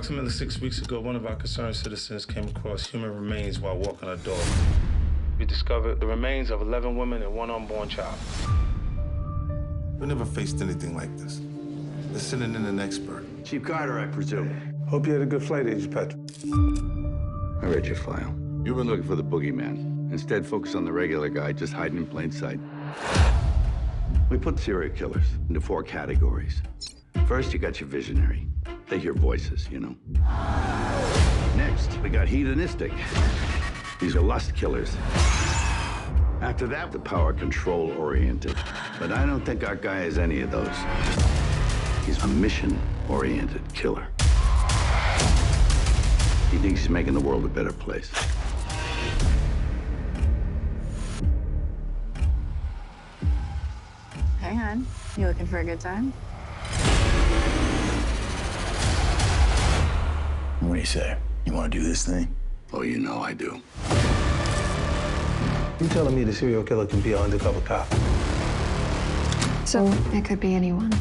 Approximately 6 weeks ago, one of our concerned citizens came across human remains while walking a dog. We discovered the remains of 11 women and one unborn child. We never faced anything like this. They're sending in an expert. Chief Carter, I presume. Hope you had a good flight, Agent Patrick. I read your file. You've been looking for the boogeyman. Instead, focus on the regular guy just hiding in plain sight. We put serial killers into 4 categories. First, you got your visionary. They hear voices, you know. Next, we got hedonistic. These are lust killers. After that, the power control oriented. But I don't think our guy is any of those. He's a mission-oriented killer. He thinks he's making the world a better place. Hey, hon. You looking for a good time? What do you say? You want to do this thing? Oh, you know I do. You telling me the serial killer can be an undercover cop? So, it could be anyone.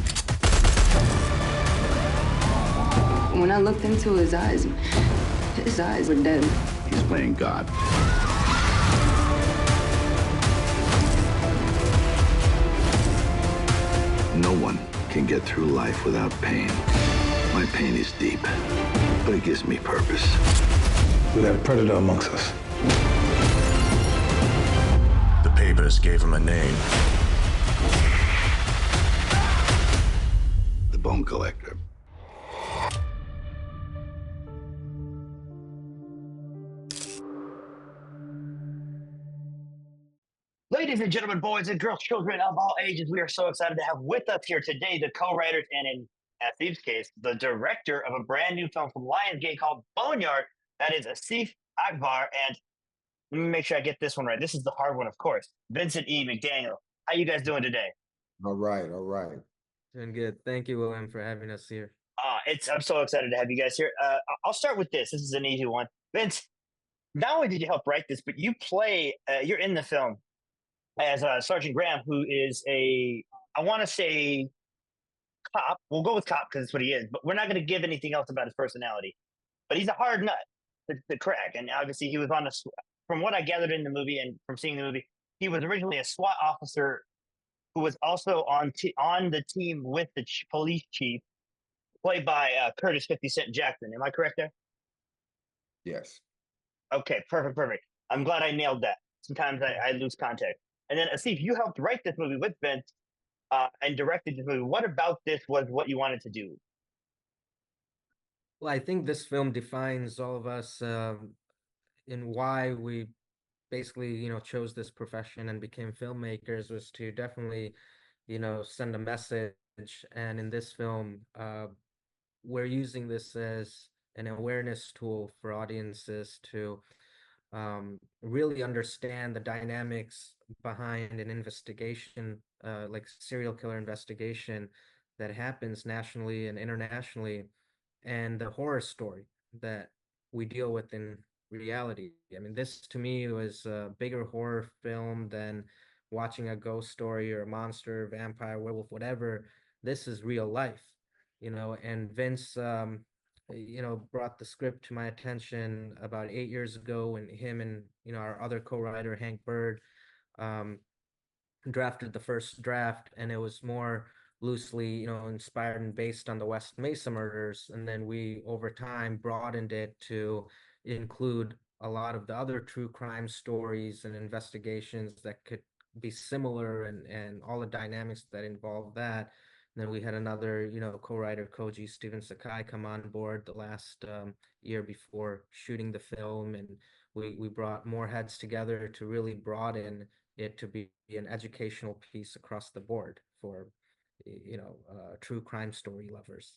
When I looked into his eyes were dead. He's playing God. No one can get through life without pain. My pain is deep, but it gives me purpose. We got a predator amongst us. The papers gave him a name. The Bone Collector. Ladies and gentlemen, boys and girls, children of all ages, we are so excited to have with us here today the co-writers and, in Asif's case, the director of a brand new film from Lionsgate called Boneyard. That is Asif Akbar. And let me make sure I get this one right. This is the hard one, of course. Vincent E. McDaniel. How you guys doing today? All right, all right. Doing good. Thank you, William, for having us here. I'm so excited to have you guys here. I'll start with this. This is an easy one. Vince, not only did you help write this, but you play, you're in the film as Sergeant Graham, who is I want to say cop. We'll go with cop because it's what he is, but we're not going to give anything else about his personality. But he's a hard nut to crack. And obviously he was from what I gathered in the movie and from seeing the movie, he was originally a SWAT officer who was also on the team with the police chief, played by Curtis 50 Cent Jackson. Am I correct there? Yes. Okay, perfect. I'm glad I nailed that. Sometimes I lose context. And then Asif, you helped write this movie with Vince and directed this movie. What about this was what you wanted to do? Well, I think this film defines all of us in why we basically, chose this profession and became filmmakers, was to definitely, send a message. And in this film, we're using this as an awareness tool for audiences to really understand the dynamics behind an investigation, like serial killer investigation that happens nationally and internationally, and the horror story that we deal with in reality. I mean, this to me was a bigger horror film than watching a ghost story or a monster, vampire, werewolf, whatever. This is real life, and Vince, brought the script to my attention about 8 years ago, when him and, our other co-writer, Hank Bird, drafted the first draft, and it was more loosely, inspired and based on the West Mesa murders. And then we, over time, broadened it to include a lot of the other true crime stories and investigations that could be similar, and all the dynamics that involve that. And then we had another, co-writer, Koji Steven Sakai, come on board the last year before shooting the film. And we brought more heads together to really broaden it to be an educational piece across the board for, true crime story lovers.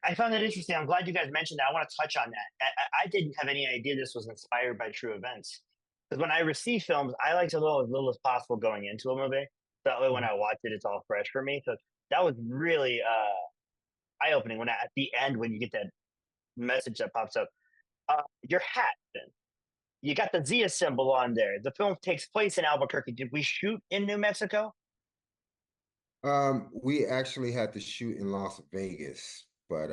I found that interesting. I'm glad you guys mentioned that. I want to touch on that. I didn't have any idea this was inspired by true events. Because when I receive films, I like to know as little as possible going into a movie. That way when I watch it, it's all fresh for me. So that was really eye-opening at the end, when you get that message that pops up. Your hat, then. You got the Zia symbol on there. The film takes place in Albuquerque. Did we shoot in New Mexico? We actually had to shoot in Las Vegas, but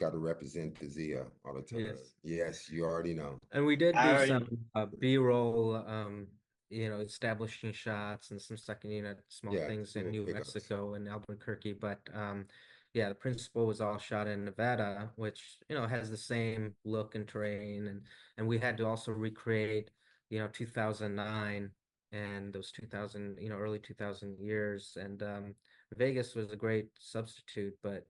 Got to represent the Zia all the time. Yes. Yes, you already know. And we did I do already some B-roll, establishing shots and some second unit small Yeah, things in little New pickups. Mexico and Albuquerque. But yeah, the principal was all shot in Nevada, which, has the same look and terrain. And we had to also recreate, 2009 and those 2000, early 2000 years. And Vegas was a great substitute. But,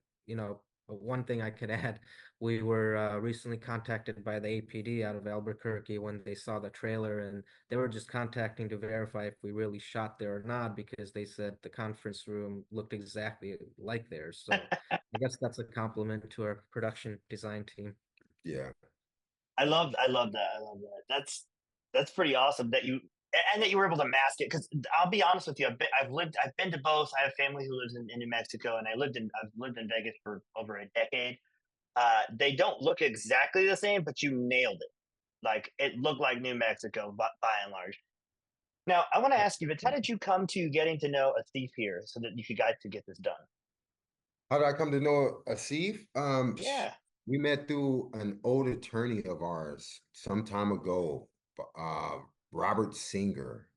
one thing I could add, we were recently contacted by the APD out of Albuquerque when they saw the trailer, and they were just contacting to verify if we really shot there or not, because they said the conference room looked exactly like theirs. So I guess that's a compliment to our production design team. Yeah. I love that. I love that. That's pretty awesome that you were able to mask it. Because I'll be honest with you, I've been to both. I have family who lives in New Mexico, and I've lived in Vegas for over a decade. They don't look exactly the same, but you nailed it. Like it looked like New Mexico by and large. Now, I want to ask you, Vince, how did you come to getting to know Asif here so that you could guys to get this done? How did I come to know Asif? Yeah. We met through an old attorney of ours some time ago. Robert Singer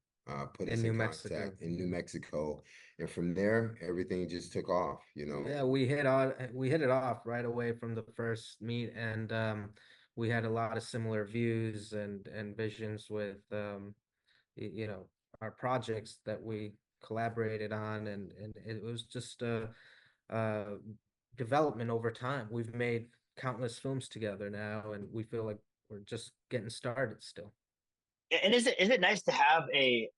put us In New in Mexico. contact in New Mexico, and from there everything just took off. Yeah, we hit it off right away from the first meet, and we had a lot of similar views and visions with our projects that we collaborated on, and it was just a development over time. We've made countless films together now, and we feel like we're just getting started still. And is it nice to have a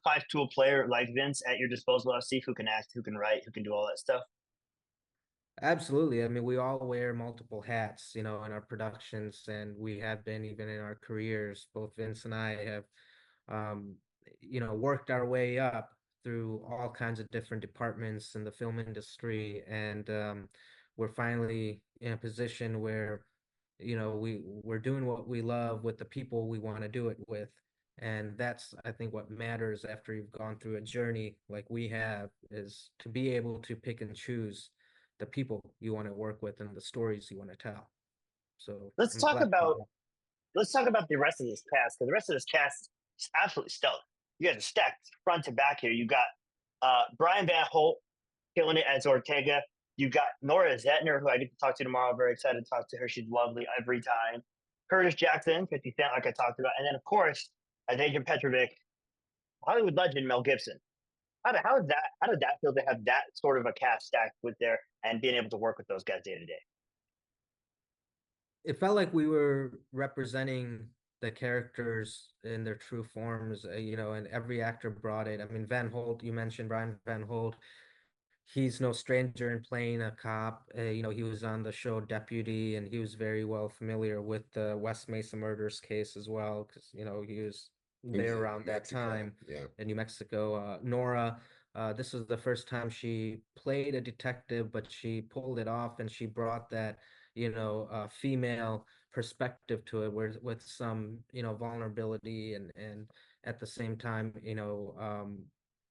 five-tool player like Vince at your disposal, Asif, who can act, who can write, who can do all that stuff? Absolutely. I mean, we all wear multiple hats, in our productions, and we have been even in our careers. Both Vince and I have, worked our way up through all kinds of different departments in the film industry, and we're finally in a position where, we're doing what we love with the people we want to do it with. And that's, I think, what matters after you've gone through a journey like we have, is to be able to pick and choose the people you want to work with and the stories you want to tell. So Let's I'm talk glad. about the rest of this cast, because the rest of this cast is absolutely stellar. You guys are stacked front to back here. You got Brian Van Holt killing it as Ortega. You got Nora Zetner, who I get to talk to tomorrow. I'm very excited to talk to her. She's lovely every time. Curtis Jackson, 50 Cent, like I talked about. And then, of course, as Agent Petrovic, Hollywood legend Mel Gibson. How did that feel to have that sort of a cast stacked with there and being able to work with those guys day to day? It felt like we were representing the characters in their true forms, and every actor brought it. I mean, Van Holt, you mentioned Brian Van Holt. He's no stranger in playing a cop. He was on the show Deputy, and he was very well familiar with the West Mesa murders case as well, because he was there around that time in New Mexico. Nora, this was the first time she played a detective, but she pulled it off, and she brought that female perspective to it, with some vulnerability, and at the same time,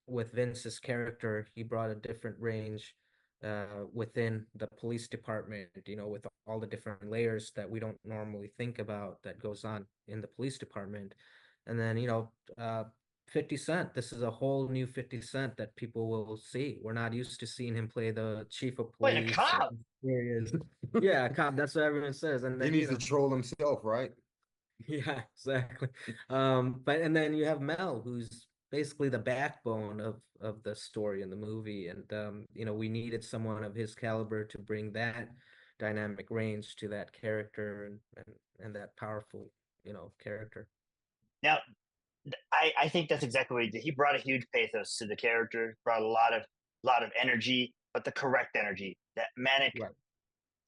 with Vince's character, he brought a different range within the police department, with all the different layers that we don't normally think about that goes on in the police department. And then, 50 Cent, this is a whole new 50 Cent that people will see. We're not used to seeing him play the chief of police. Wait, a cop? Here he is. Yeah, a cop. That's what everyone says. And then He needs to troll himself, right? Yeah, exactly. And then you have Mel, who's basically the backbone of the story in the movie, and we needed someone of his caliber to bring that dynamic range to that character, and that powerful character. Now, I think that's exactly what he did. He brought a huge pathos to the character, brought a lot of energy, but the correct energy, that manic, Right.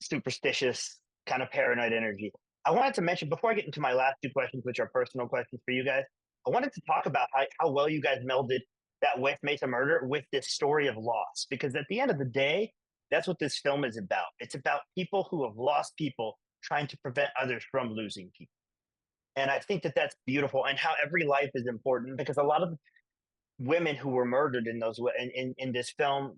superstitious, kind of paranoid energy. I wanted to mention, before I get into my last two questions, which are personal questions for you guys, I wanted to talk about how well you guys melded that West Mesa murder with this story of loss. Because at the end of the day, that's what this film is about. It's about people who have lost people trying to prevent others from losing people. And I think that that's beautiful, and how every life is important, because a lot of women who were murdered in those in this film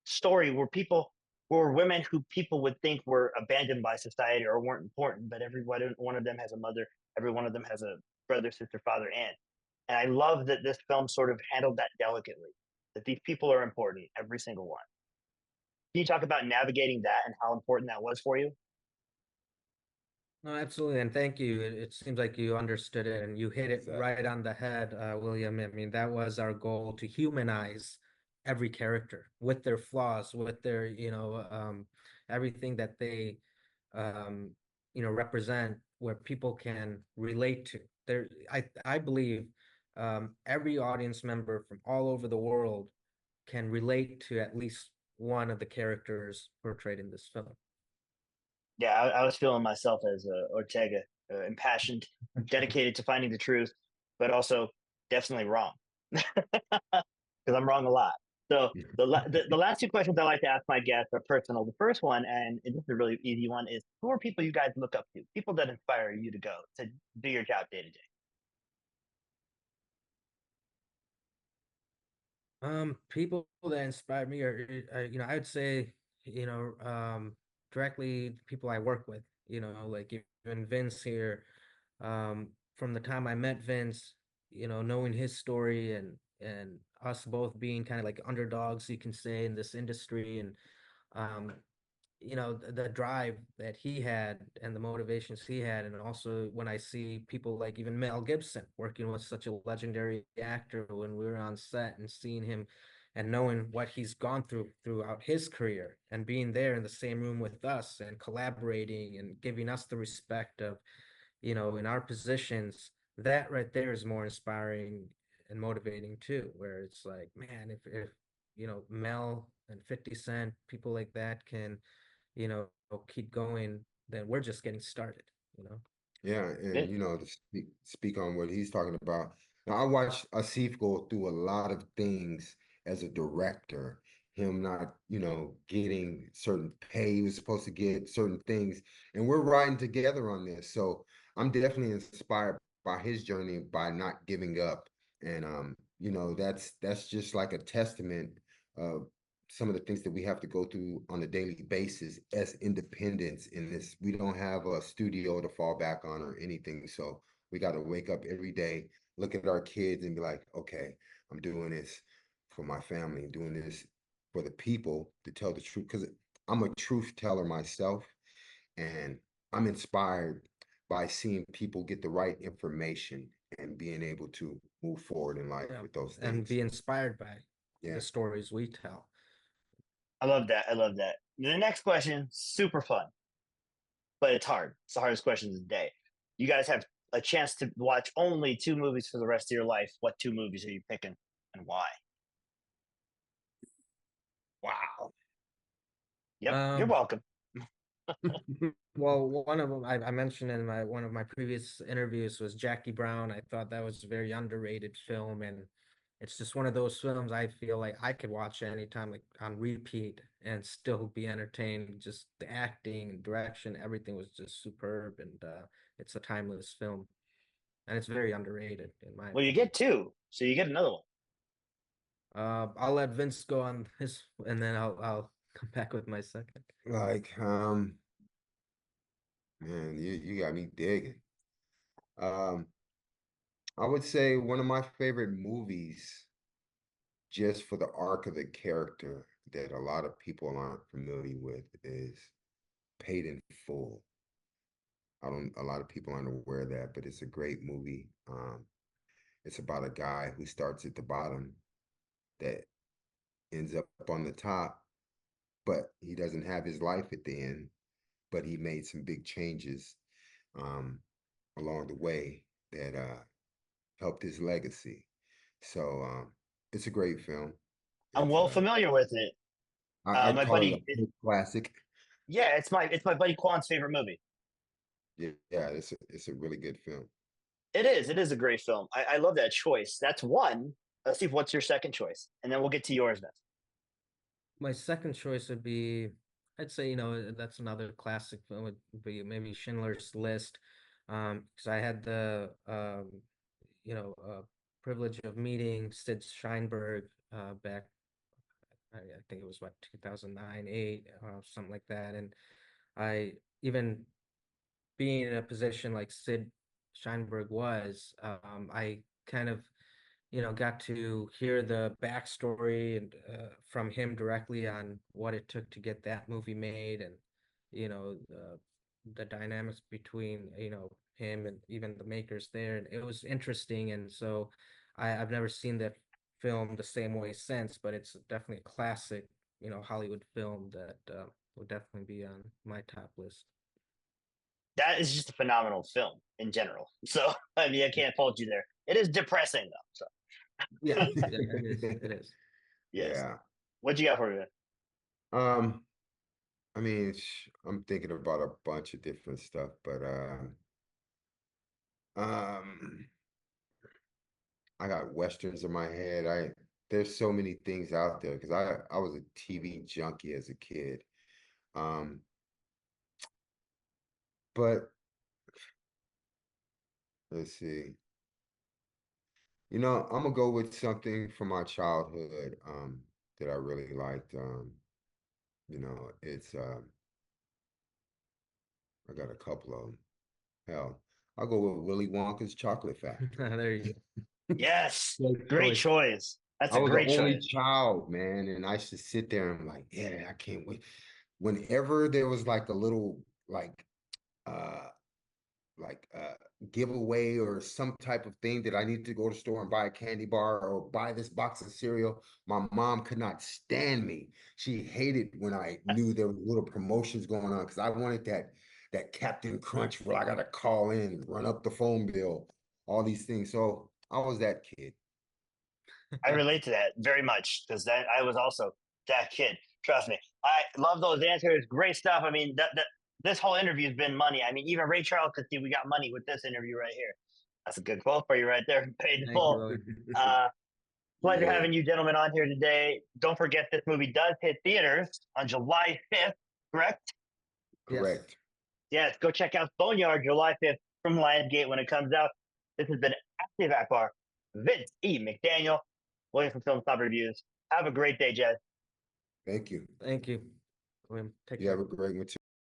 story were people were women who people would think were abandoned by society or weren't important, but every one of them has a mother, every one of them has a brother, sister, father, aunt. And I love that this film sort of handled that delicately, that these people are important, every single one. Can you talk about navigating that and how important that was for you? No, absolutely, and thank you. It seems like you understood it and you hit it Exactly. right on the head, William. I mean, that was our goal, to humanize every character with their flaws, with their, everything that they, um, represent, where people can relate to. I believe, every audience member from all over the world can relate to at least one of the characters portrayed in this film. Yeah, I was feeling myself as Ortega, impassioned, dedicated to finding the truth, but also definitely wrong because I'm wrong a lot. So the last two questions I like to ask my guests are personal. The first one, and this is a really easy one, is who are people you guys look up to? People that inspire you to go to do your job day to day. People that inspire me are, I would say, you know, um, directly people I work with, like even Vince here, from the time I met Vince, knowing his story and us both being kind of like underdogs, you can say, in this industry, and um, the drive that he had and the motivations he had, and also when I see people like even Mel Gibson working with such a legendary actor, when we were on set and seeing him and knowing what he's gone through throughout his career, and being there in the same room with us and collaborating and giving us the respect of, in our positions, that right there is more inspiring and motivating too, where it's like, man, if Mel and 50 Cent, people like that can, you know, keep going, then we're just getting started, you know? Yeah, and to speak on what he's talking about. Now, I watched Asif go through a lot of things as a director. Him not, getting certain pay he was supposed to get, certain things, and we're riding together on this. So I'm definitely inspired by his journey by not giving up, and that's just like a testament of some of the things that we have to go through on a daily basis as independents in this. We don't have a studio to fall back on or anything. So we got to wake up every day, look at our kids and be like, okay, I'm doing this for my family, doing this for the people, to tell the truth. Because I'm a truth teller myself, and I'm inspired by seeing people get the right information and being able to move forward in life Yeah, with those and things. be inspired by Yeah. the stories we tell. I love that. I love that. The next question, super fun, but it's hard. It's the hardest question of the day. You guys have a chance to watch only two movies for the rest of your life. What two movies are you picking and why? Wow. Yep, you're Um, welcome. well, one of them I mentioned in one of my previous interviews was Jackie Brown. I thought that was a very underrated film, and it's just one of those films I feel like I could watch anytime, like on repeat, and still be entertained. Just the acting and direction, everything was just superb, and it's a timeless film, and it's very underrated in my Well, you opinion. get two, so you get another one. I'll let Vince go on his, and then I'll come back with my second. Like, man, you got me digging. Um, I would say one of my favorite movies, just for the arc of the character that a lot of people aren't familiar with, is Paid in Full. A lot of people aren't aware of that, but it's a great movie. It's about a guy who starts at the bottom that ends up on the top, but he doesn't have his life at the end, but he made some big changes um, along the way that helped his legacy. So it's a great film. I'm It's well familiar with it. I'd My call it buddy, a classic. yeah, it's my buddy Quan's favorite movie. Yeah, it's a really good film. It is. It is a great film. I love that choice. That's one. Steve, what's your second choice? And then we'll get to yours next. My second choice would be, I'd say, that's another classic film, would be maybe Schindler's List. Because I had the privilege of meeting Sid Sheinberg back I think it was what 2009, 8, something like that. And I even being in a position like Sid Sheinberg was, I kind of got to hear the backstory and from him directly on what it took to get that movie made, and the dynamics between him and even the makers there, and it was interesting. And so I've never seen that film the same way since, but it's definitely a classic, Hollywood film that would definitely be on my top list. That is just a phenomenal film in general. So I mean, I can't fault you there. It is depressing though. So Yeah, yeah, it is. It is. yes. Yeah. What you got for me? Um, I mean, I'm thinking about a bunch of different stuff, but um, I got westerns in my head. There's so many things out there because I was a TV junkie as a kid. Um, but let's see. I'm gonna go with something from my childhood that I really liked. It's I got a couple of them. Hell, I'll go with Willy Wonka's Chocolate Factory. There you Yes, go. great choice. That's I a was the great only choice. child, man, and I used to sit there and I'm like, yeah, I can't wait. Whenever there was like a little uh like giveaway or some type of thing that I need to go to the store and buy a candy bar or buy this box of cereal, my mom could not stand me. She hated when I knew there were little promotions going on because I wanted that Captain Crunch where I got to call in, run up the phone bill, all these things. So I was that kid. I relate to that very much because that I was also that kid. Trust me. I love those answers. Great stuff. I mean, this whole interview has been money. I mean, even Ray Charles could see we got money with this interview right here. That's a good quote for you right there. Paid in Thank you, full. Willie. Uh, Pleasure Yeah, having you gentlemen on here today. Don't forget this movie does hit theaters on July 5th, correct? Yes. correct. Yes, go check out Boneyard July 5th from Lionsgate when it comes out. This has been Asif Akbar, Vince E. McDaniel, William from Film Stop Reviews. Have a great day, Jed. Thank you. Thank you, William. Take You care. have a great one too.